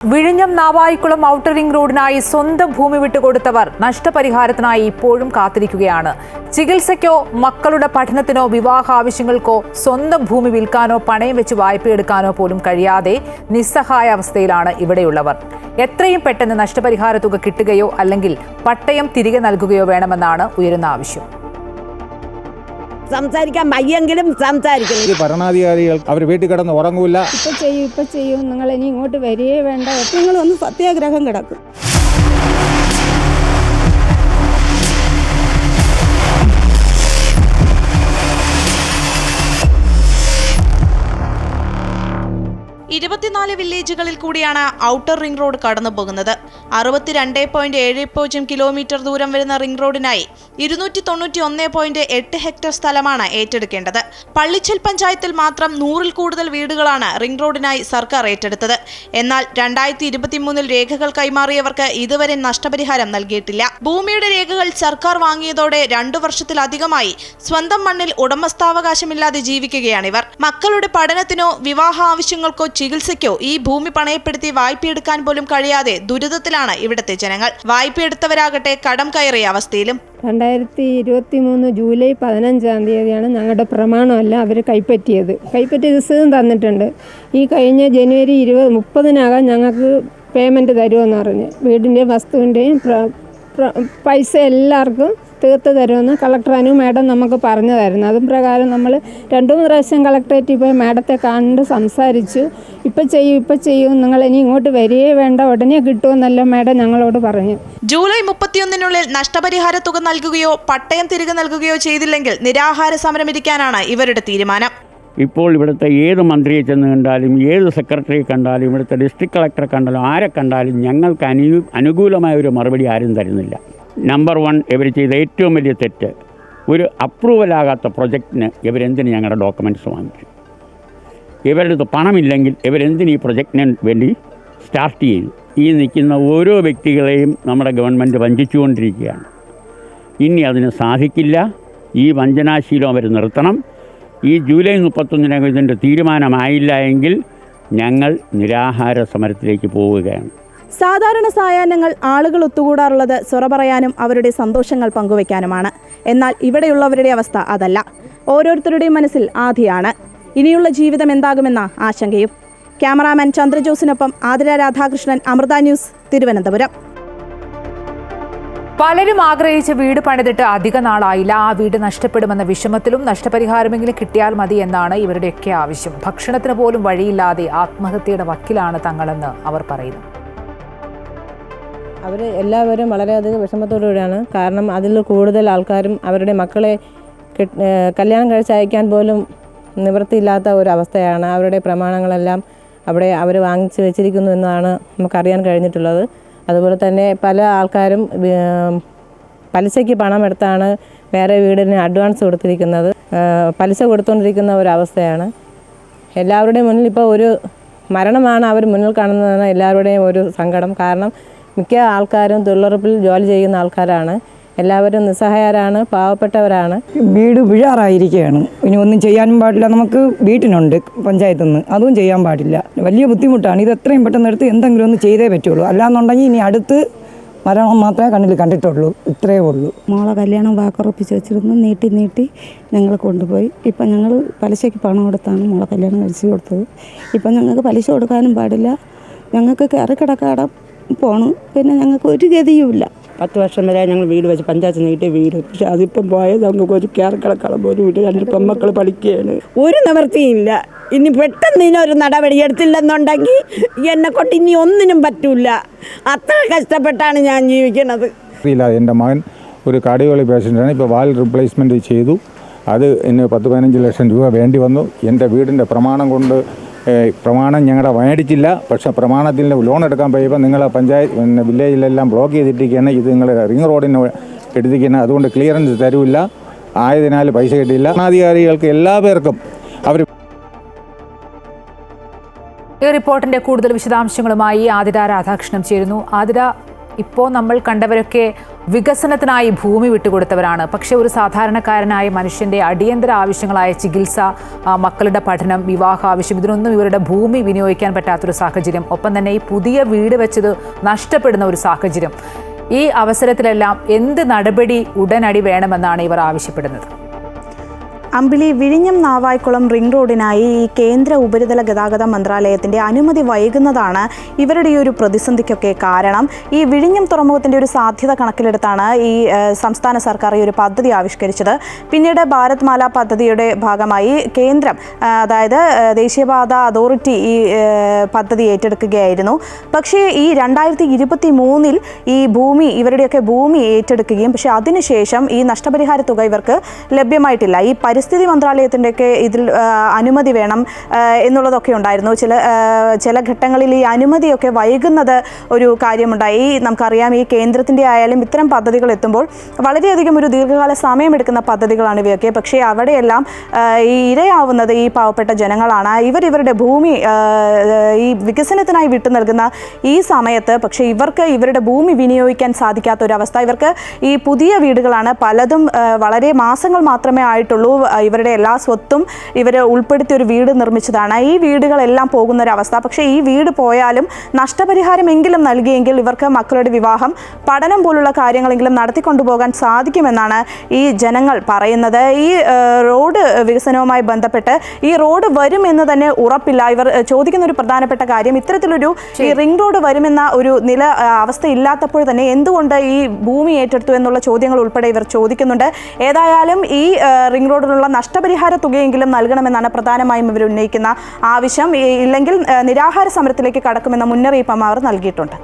വിഴിഞ്ഞം Navaikulam outer ring റോഡിനായി സ്വന്തം ഭൂമി വിട്ടുകൊടുത്തവർ നഷ്ടപരിഹാരത്തിനായി ഇപ്പോഴും കാത്തിരിക്കുകയാണ്. ചികിത്സയ്ക്കോ മക്കളുടെ പഠനത്തിനോ വിവാഹ ആവശ്യങ്ങൾക്കോ സ്വന്തം ഭൂമി വിൽക്കാനോ പണയം വെച്ച് വായ്പയെടുക്കാനോ പോലും കഴിയാതെ നിസ്സഹായ അവസ്ഥയിലാണ് ഇവിടെയുള്ളവർ. എത്രയും പെട്ടെന്ന് നഷ്ടപരിഹാര തുക കിട്ടുകയോ അല്ലെങ്കിൽ പട്ടയം തിരികെ നൽകുകയോ വേണമെന്നാണ് ഉയരുന്ന ആവശ്യം. സംസാരിക്കാൻ വയ്യെങ്കിലും സംസാരിക്കണം. ഭരണാധികാരികൾ അവർ വീട്ടിൽ കിടന്ന് ഉറങ്ങൂല. ഇപ്പൊ ചെയ്യും നിങ്ങൾ ഇനി ഇങ്ങോട്ട് വരികയേ വേണ്ട. നിങ്ങൾ ഒന്ന് സത്യാഗ്രഹം കിടക്കും. വില്ലേജുകളിൽ കൂടിയാണ് ഔട്ടർ റിംഗ് റോഡ് കടന്നു പോകുന്നത്. 62.70 കിലോമീറ്റർ ദൂരം വരുന്ന റിംഗ് റോഡിനായി 291.8 ഹെക്ടർ സ്ഥലമാണ് ഏറ്റെടുക്കേണ്ടത്. പള്ളിച്ചൽ പഞ്ചായത്തിൽ മാത്രം 100-ൽ കൂടുതൽ വീടുകളാണ് റിംഗ് റോഡിനായി സർക്കാർ ഏറ്റെടുത്തത്. എന്നാൽ 2023 രേഖകൾ കൈമാറിയവർക്ക് ഇതുവരെ നഷ്ടപരിഹാരം നൽകിയിട്ടില്ല. ഭൂമിയുടെ രേഖകൾ സർക്കാർ വാങ്ങിയതോടെ 2 വർഷത്തിലധികമായി സ്വന്തം മണ്ണിൽ ഉടമസ്ഥാവകാശമില്ലാതെ ജീവിക്കുകയാണിവർ. മക്കളുടെ പഠനത്തിനോ വിവാഹ ആവശ്യങ്ങൾക്കോ ചികിത്സയ്ക്കോ ഈ ഭൂമി പണയപ്പെടുത്തി വായ്പയെടുക്കാൻ പോലും കഴിയാതെ ദുരിതത്തിലാണ് ഇവിടുത്തെ ജനങ്ങൾ. വായ്പയെടുത്തവരാകട്ടെ കടം കയറിയ അവസ്ഥയിലും. 2023 ജൂലൈ 15-ാം തീയതിയാണ് ഞങ്ങളുടെ പ്രമാണമല്ല അവർ കൈപ്പറ്റിയ രസീതും തന്നിട്ടുണ്ട്. ഈ കഴിഞ്ഞ ജനുവരി 30-നാകാൻ ഞങ്ങൾക്ക് പേയ്മെൻറ്റ് തരുമെന്ന് പറഞ്ഞ് വീടിൻ്റെയും വസ്തുവിൻ്റെയും പൈസ എല്ലാവർക്കും തീർത്ത് തരുമെന്ന് കളക്ടറാനും മാഡം നമുക്ക് പറഞ്ഞതായിരുന്നു. അതും പ്രകാരം നമ്മൾ 2-3 പ്രാവശ്യം കളക്ടറേറ്റിൽ പോയി മാഡത്തെ കണ്ട് സംസാരിച്ചു. ഇപ്പം ചെയ്യും നിങ്ങൾ ഇനി ഇങ്ങോട്ട് വരികയേ വേണ്ട, ഉടനെ കിട്ടുമെന്നല്ലോ മാഡം ഞങ്ങളോട് പറഞ്ഞു. ജൂലൈ 31-നുള്ളിൽ നഷ്ടപരിഹാര തുക നൽകുകയോ പട്ടയം തിരികെ നൽകുകയോ ചെയ്തില്ലെങ്കിൽ നിരാഹാര സമരമിരിക്കാനാണ് ഇവരുടെ തീരുമാനം. ഇപ്പോൾ ഇവിടുത്തെ ഏത് മന്ത്രിയെ ചെന്ന് കണ്ടാലും ഏത് സെക്രട്ടറിയെ കണ്ടാലും ഇവിടുത്തെ ഡിസ്ട്രിക്ട് കളക്ടറെ കണ്ടാലും ആരെ കണ്ടാലും ഞങ്ങൾക്ക് അനുകൂലമായ ഒരു മറുപടി ആരും തരുന്നില്ല. നമ്പർ 1, ഇവർ ചെയ്ത ഏറ്റവും വലിയ തെറ്റ്, ഒരു അപ്രൂവലാകാത്ത പ്രൊജക്റ്റിന് ഇവരെന്തിന് ഞങ്ങളുടെ ഡോക്യുമെൻറ്റ്സ് വാങ്ങിച്ചു? ഇവരുടെ അടുത്ത് പണമില്ലെങ്കിൽ ഇവരെന്തിന് ഈ പ്രൊജക്റ്റിന് വേണ്ടി സ്റ്റാർട്ട് ചെയ്തു? ഈ നിൽക്കുന്ന ഓരോ വ്യക്തികളെയും നമ്മുടെ ഗവൺമെൻറ് വഞ്ചിച്ചുകൊണ്ടിരിക്കുകയാണ്. ഇനി അതിന് സാധിക്കില്ല. ഈ വഞ്ചനാശീലം അവർ നിർത്തണം. ഈ ജൂലൈ 31-നകം ഇതിൻ്റെ തീരുമാനമായില്ല എങ്കിൽ ഞങ്ങൾ നിരാഹാര സമരത്തിലേക്ക് പോവുകയാണ്. സാധാരണ സായാഹ്നങ്ങൾ ആളുകൾ ഒത്തുകൂടാറുള്ളത് സൊറ പറയാനും അവരുടെ സന്തോഷങ്ങൾ പങ്കുവയ്ക്കാനുമാണ്. എന്നാൽ ഇവിടെയുള്ളവരുടെ അവസ്ഥ അതല്ല. ഓരോരുത്തരുടെയും മനസ്സിൽ ആധിയാണ്. ഇനിയുള്ള ജീവിതം എന്താകുമെന്ന ആശങ്കയും. ക്യാമറാമാൻ ചന്ദ്രജോസിനൊപ്പം ആതിര രാധാകൃഷ്ണൻ, അമൃത ന്യൂസ്, തിരുവനന്തപുരം. പലരും ആഗ്രഹിച്ച വീട് പണിതിട്ട് അധിക നാളായില്ല. ആ വീട് നഷ്ടപ്പെടുമെന്ന വിഷമത്തിലും നഷ്ടപരിഹാരമെങ്കിലും കിട്ടിയാൽ മതി എന്നാണ് ഇവരുടെയൊക്കെ ആവശ്യം. ഭക്ഷണത്തിന് പോലും വഴിയില്ലാതെ ആത്മഹത്യയുടെ വക്കിലാണ് തങ്ങളെന്ന് അവർ പറയുന്നു. അവർ എല്ലാവരും വളരെയധികം വിഷമത്തോടുകൂടിയാണ്. കാരണം അതിൽ കൂടുതൽ ആൾക്കാരും അവരുടെ മക്കളെ കല്യാണം കഴിച്ചയക്കാൻ പോലും നിവൃത്തിയില്ലാത്ത ഒരു അവസ്ഥയാണ്. അവരുടെ പ്രമാണങ്ങളെല്ലാം അവിടെ അവർ വാങ്ങിച്ചു വെച്ചിരിക്കുന്നു എന്നാണ് നമുക്കറിയാൻ കഴിഞ്ഞിട്ടുള്ളത്. അതുപോലെ തന്നെ പല ആൾക്കാരും പലിശയ്ക്ക് പണം എടുത്താണ് വേറെ വീടിന് അഡ്വാൻസ് കൊടുത്തിരിക്കുന്നത്. പലിശ കൊടുത്തുകൊണ്ടിരിക്കുന്ന ഒരവസ്ഥയാണ്. എല്ലാവരുടെയും മുന്നിൽ ഇപ്പോൾ ഒരു മരണമാണ് അവർ മുന്നിൽ കാണുന്നതെന്ന് എല്ലാവരുടെയും ഒരു സങ്കടം. കാരണം മിക്ക ആൾക്കാരും തൊഴിലുറപ്പിൽ ജോലി ചെയ്യുന്ന ആൾക്കാരാണ്. എല്ലാവരും നിസ്സഹായരാണ്, പാവപ്പെട്ടവരാണ്. വീട് വീഴാറായിരിക്കുകയാണ്. ഇനി ഒന്നും ചെയ്യാനും പാടില്ല. നമുക്ക് വീട്ടിനുണ്ട് പഞ്ചായത്തിൽ നിന്ന്, അതും ചെയ്യാൻ പാടില്ല. വലിയ ബുദ്ധിമുട്ടാണ്. ഇത് എത്രയും പെട്ടെന്ന് എടുത്ത് എന്തെങ്കിലും ഒന്ന് ചെയ്തേ പറ്റുള്ളൂ. അല്ലാന്നുണ്ടെങ്കിൽ ഇനി അടുത്ത് മരണം മാത്രമേ കണ്ണിൽ കണ്ടിട്ടുള്ളൂ. ഇത്രയേ ഉള്ളൂ. മോളെ കല്യാണം വാക്കുറപ്പിച്ച് വെച്ചിരുന്നു. നീട്ടി ഞങ്ങൾ കൊണ്ടുപോയി. ഇപ്പം ഞങ്ങൾ പലിശയ്ക്ക് പണം കൊടുത്താണ് മോളെ കല്യാണം കഴിച്ച് കൊടുത്തത്. ഇപ്പം ഞങ്ങൾക്ക് പലിശ കൊടുക്കാനും പാടില്ല. ഞങ്ങൾക്ക് കയറി കിടക്കാടം പോണു. പിന്നെ ഞങ്ങൾക്ക് ഒരു ഗതിയുമില്ല. 10 വർഷം വരെ ഞങ്ങൾ വീട് വെച്ച് പഞ്ചായത്ത് നീട്ടിയ വീട്. പക്ഷെ അതിപ്പം പോയത് നമുക്ക് ഒരു കയറിക്കിടക്കണം പോലും വീട്. 2 പെൺമക്കൾ പഠിക്കുകയാണ്. ഒരു നിവൃത്തിയില്ല. ഇനി പെട്ടെന്ന് ഇതിനൊരു നടപടി എടുത്തില്ലെന്നുണ്ടെങ്കിൽ എന്നെ കൊണ്ട് ഇനി ഒന്നിനും പറ്റൂല. അത്ര കഷ്ടപ്പെട്ടാണ് ഞാൻ ജീവിക്കുന്നത്. എൻ്റെ മകൻ ഒരു കാർഡിയോളജി പേഷ്യൻ്റാണ്. ഇപ്പോൾ വാൽ റീപ്ലേസ്മെൻറ്റ് ചെയ്തു. അത് ഇന്ന് 10-15 ലക്ഷം രൂപ വേണ്ടി വന്നു. എൻ്റെ വീടിൻ്റെ പ്രമാണം ഞങ്ങളുടെ മേടിച്ചില്ല. പക്ഷേ പ്രമാണത്തിൽ ലോൺ എടുക്കാൻ പോയപ്പോൾ നിങ്ങൾ പഞ്ചായത്ത് വില്ലേജിലെല്ലാം ബ്ലോക്ക് ചെയ്തിട്ടിരിക്കുകയാണ്. ഇത് നിങ്ങൾ റിംഗ് റോഡിന് എടുത്തിരിക്കുന്നത്. അതുകൊണ്ട് ക്ലിയറൻസ് തരൂല്ല. ആയതിനാൽ പൈസ കിട്ടിയില്ല. ഭരണാധികാരികൾക്ക് എല്ലാവർക്കും അവർ. ഈ റിപ്പോർട്ടിന്റെ കൂടുതൽ വിശദാംശങ്ങളുമായി ആതിര രാധാകൃഷ്ണൻ ചേരുന്നു. ആതിര, ഇപ്പോൾ നമ്മൾ കണ്ടവരൊക്കെ വികസനത്തിനായി ഭൂമി വിട്ടുകൊടുത്തവരാണ്. പക്ഷേ ഒരു സാധാരണക്കാരനായ മനുഷ്യൻ്റെ അടിയന്തര ആവശ്യങ്ങളായ ചികിത്സ, മക്കളുടെ പഠനം, വിവാഹ ആവശ്യം, ഇതിനൊന്നും ഇവരുടെ ഭൂമി വിനിയോഗിക്കാൻ പറ്റാത്തൊരു സാഹചര്യം, ഒപ്പം തന്നെ ഈ പുതിയ വീട് വെച്ചത് നഷ്ടപ്പെടുന്ന ഒരു സാഹചര്യം. ഈ അവസരത്തിലെല്ലാം എന്ത് നടപടി ഉടനടി വേണമെന്നാണ് ഇവർ ആവശ്യപ്പെടുന്നത്? അമ്പിളി, വിഴിഞ്ഞം നാവായിക്കുളം റിംഗ് റോഡിനായി ഈ കേന്ദ്ര ഉപരിതല ഗതാഗത മന്ത്രാലയത്തിൻ്റെ അനുമതി വൈകുന്നതാണ് ഇവരുടെ ഈ ഒരു പ്രതിസന്ധിക്കൊക്കെ കാരണം. ഈ വിഴിഞ്ഞം തുറമുഖത്തിൻ്റെ ഒരു സാധ്യത കണക്കിലെടുത്താണ് ഈ സംസ്ഥാന സർക്കാർ ഈ ഒരു പദ്ധതി ആവിഷ്കരിച്ചത്. പിന്നീട് ഭാരത് മാല പദ്ധതിയുടെ ഭാഗമായി കേന്ദ്രം, അതായത് ദേശീയപാത അതോറിറ്റി ഈ പദ്ധതി ഏറ്റെടുക്കുകയായിരുന്നു. പക്ഷേ ഈ 2023 ഈ ഇവരുടെയൊക്കെ ഭൂമി ഏറ്റെടുക്കുകയും പക്ഷേ അതിനുശേഷം ഈ നഷ്ടപരിഹാര തുക ഇവർക്ക് ലഭ്യമായിട്ടില്ല. ഈ പരിസ്ഥിതി മന്ത്രാലയത്തിൻ്റെയൊക്കെ ഇതിൽ അനുമതി വേണം എന്നുള്ളതൊക്കെ ഉണ്ടായിരുന്നു. ചില ഘട്ടങ്ങളിൽ ഈ അനുമതിയൊക്കെ വൈകുന്നത് ഒരു കാര്യമുണ്ടായി. നമുക്കറിയാം, ഈ കേന്ദ്രത്തിൻ്റെ ആയാലും ഇത്തരം പദ്ധതികൾ എത്തുമ്പോൾ വളരെയധികം ഒരു ദീർഘകാല സമയമെടുക്കുന്ന പദ്ധതികളാണ് ഇവയൊക്കെ. പക്ഷേ അവിടെയെല്ലാം ഈ ഇരയാവുന്നത് ഈ പാവപ്പെട്ട ജനങ്ങളാണ്. ഇവരുടെ ഭൂമി ഈ വികസനത്തിനായി വിട്ടു നൽകുന്ന ഈ സമയത്ത് പക്ഷേ ഇവർക്ക് ഇവരുടെ ഭൂമി വിനിയോഗിക്കാൻ സാധിക്കാത്ത ഒരവസ്ഥ. ഇവർക്ക് ഈ പുതിയ വീടുകളാണ്, പലതും വളരെ മാസങ്ങൾ മാത്രമേ ആയിട്ടുള്ളൂ. ഇവരുടെ എല്ലാ സ്വത്തും ഇവർ ഉൾപ്പെടുത്തി ഒരു വീട് നിർമ്മിച്ചതാണ്. ഈ വീടുകളെല്ലാം പോകുന്നൊരവസ്ഥ. പക്ഷേ ഈ വീട് പോയാലും നഷ്ടപരിഹാരമെങ്കിലും നൽകിയെങ്കിൽ ഇവർക്ക് മക്കളുടെ വിവാഹം, പഠനം പോലുള്ള കാര്യങ്ങളെങ്കിലും നടത്തിക്കൊണ്ടുപോകാൻ സാധിക്കുമെന്നാണ് ഈ ജനങ്ങൾ പറയുന്നത്. ഈ റോഡ് വികസനവുമായി ബന്ധപ്പെട്ട് ഈ റോഡ് വരുമെന്ന് തന്നെ ഉറപ്പില്ല. ഇവർ ചോദിക്കുന്ന ഒരു പ്രധാനപ്പെട്ട കാര്യം, ഇത്തരത്തിലൊരു ഈ റിംഗ് റോഡ് വരുമെന്ന ഒരു അവസ്ഥ ഇല്ലാത്തപ്പോൾ തന്നെ എന്തുകൊണ്ട് ഈ ഭൂമി ഏറ്റെടുത്തു എന്നുള്ള ചോദ്യങ്ങൾ ഉൾപ്പെടെ ഇവർ ചോദിക്കുന്നുണ്ട്. ഏതായാലും ഈ റിംഗ് റോഡിലുള്ള നഷ്ടപരിഹാര തുകയെങ്കിലും നൽകണമെന്നാണ് പ്രധാനമായും ഇവർ ഉന്നയിക്കുന്ന ആവശ്യം. ഇല്ലെങ്കിൽ നിരാഹാര സമരത്തിലേക്ക് കടക്കുമെന്ന മുന്നറിയിപ്പും അവർ നൽകിയിട്ടുണ്ട്.